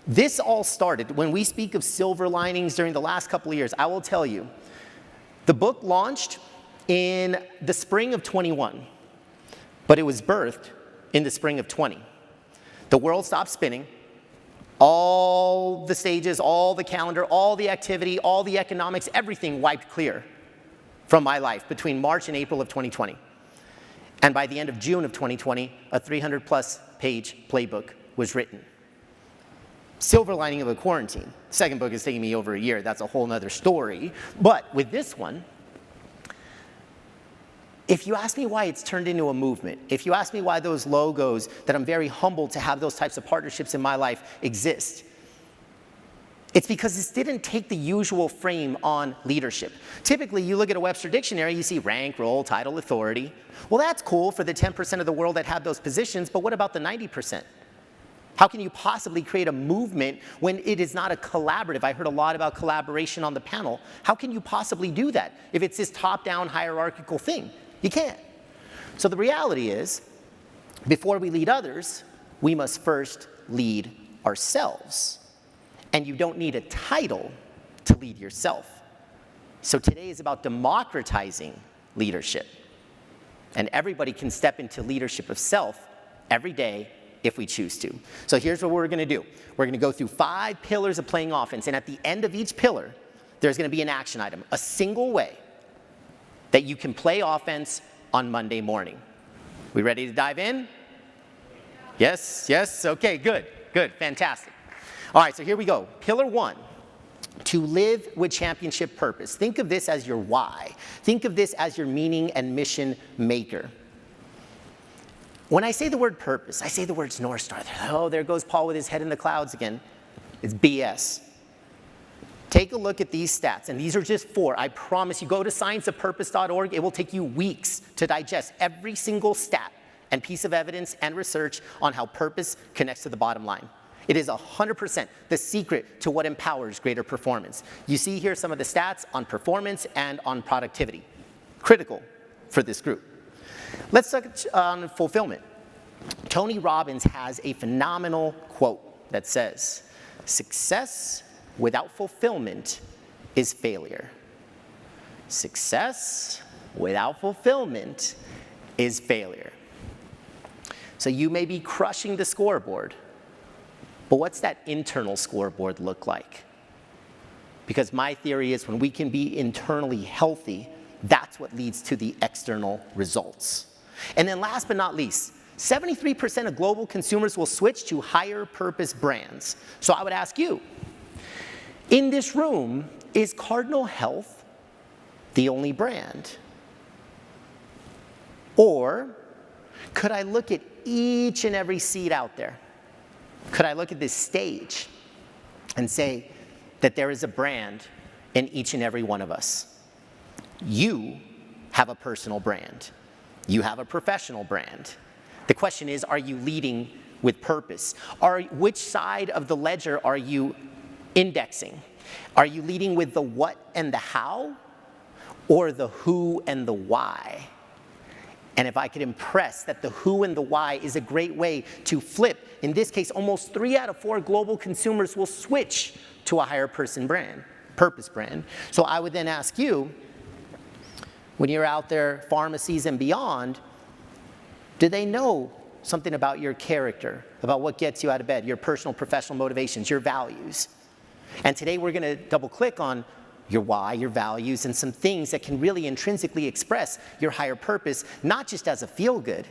This all started, when we speak of silver linings during the last couple of years, I will tell you, the book launched in the spring of 21, but it was birthed in the spring of 20. The world stopped spinning. All the stages, all the calendar, all the activity, all the economics, everything wiped clear from my life between March and April of 2020. And by the end of June of 2020, a 300-plus page playbook was written. Silver lining of a quarantine. The second book is taking me over a year. That's a whole nother story. But with this one, if you ask me why it's turned into a movement, if you ask me why those logos, that I'm very humbled to have those types of partnerships in my life exist, it's because this didn't take the usual frame on leadership. Typically, you look at a Webster dictionary, you see rank, role, title, authority. Well, that's cool for the 10% of the world that have those positions, but what about the 90%? How can you possibly create a movement when it is not a collaborative? I heard a lot about collaboration on the panel. How can you possibly do that if it's this top-down hierarchical thing? You can't. So the reality is, before we lead others, we must first lead ourselves. And you don't need a title to lead yourself. So today is about democratizing leadership. And everybody can step into leadership of self every day if we choose to. So here's what we're going to do. We're going to go through 5 pillars of playing offense, and at the end of each pillar, there's going to be an action item, a single way that you can play offense on Monday morning. We ready to dive in? Yes, yes, okay, good, fantastic. All right, so here we go. Pillar 1, to live with championship purpose. Think of this as your why. Think of this as your meaning and mission maker. When I say the word purpose, I say the words North Star. Oh, there goes Paul with his head in the clouds again. It's BS. Take a look at these stats, and these are just 4. I promise you, go to scienceofpurpose.org. It will take you weeks to digest every single stat and piece of evidence and research on how purpose connects to the bottom line. It is 100% the secret to what empowers greater performance. You see here some of the stats on performance and on productivity. Critical for this group. Let's touch on fulfillment. Tony Robbins has a phenomenal quote that says, "Success without fulfillment is failure. Success without fulfillment is failure." So you may be crushing the scoreboard, but what's that internal scoreboard look like? Because my theory is when we can be internally healthy, that's what leads to the external results. And then last but not least, 73% of global consumers will switch to higher purpose brands. So I would ask you, in this room, is Cardinal Health the only brand? Or could I look at each and every seat out there? Could I look at this stage and say that there is a brand in each and every one of us? You have a personal brand. You have a professional brand. The question is, are you leading with purpose? Which side of the ledger are you indexing? Are you leading with the what and the how, or the who and the why? And if I could impress that the who and the why is a great way to flip, in this case, almost 3 out of 4 global consumers will switch to a higher purpose brand. So I would then ask you, when you're out there, pharmacies and beyond, do they know something about your character, about what gets you out of bed, your personal, professional motivations, your values? And today we're going to double click on your why, your values, and some things that can really intrinsically express your higher purpose, not just as a feel-good,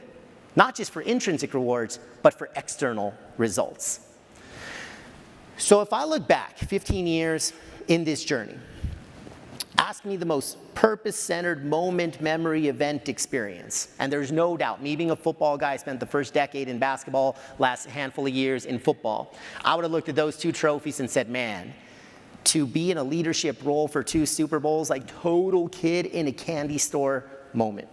not just for intrinsic rewards, but for external results. So if I look back 15 years in this journey, ask me the most purpose-centered moment, memory, event, experience. And there's no doubt, me being a football guy, spent the first decade in basketball, last handful of years in football. I would have looked at those 2 trophies and said, man, to be in a leadership role for 2 Super Bowls, like total kid in a candy store moment.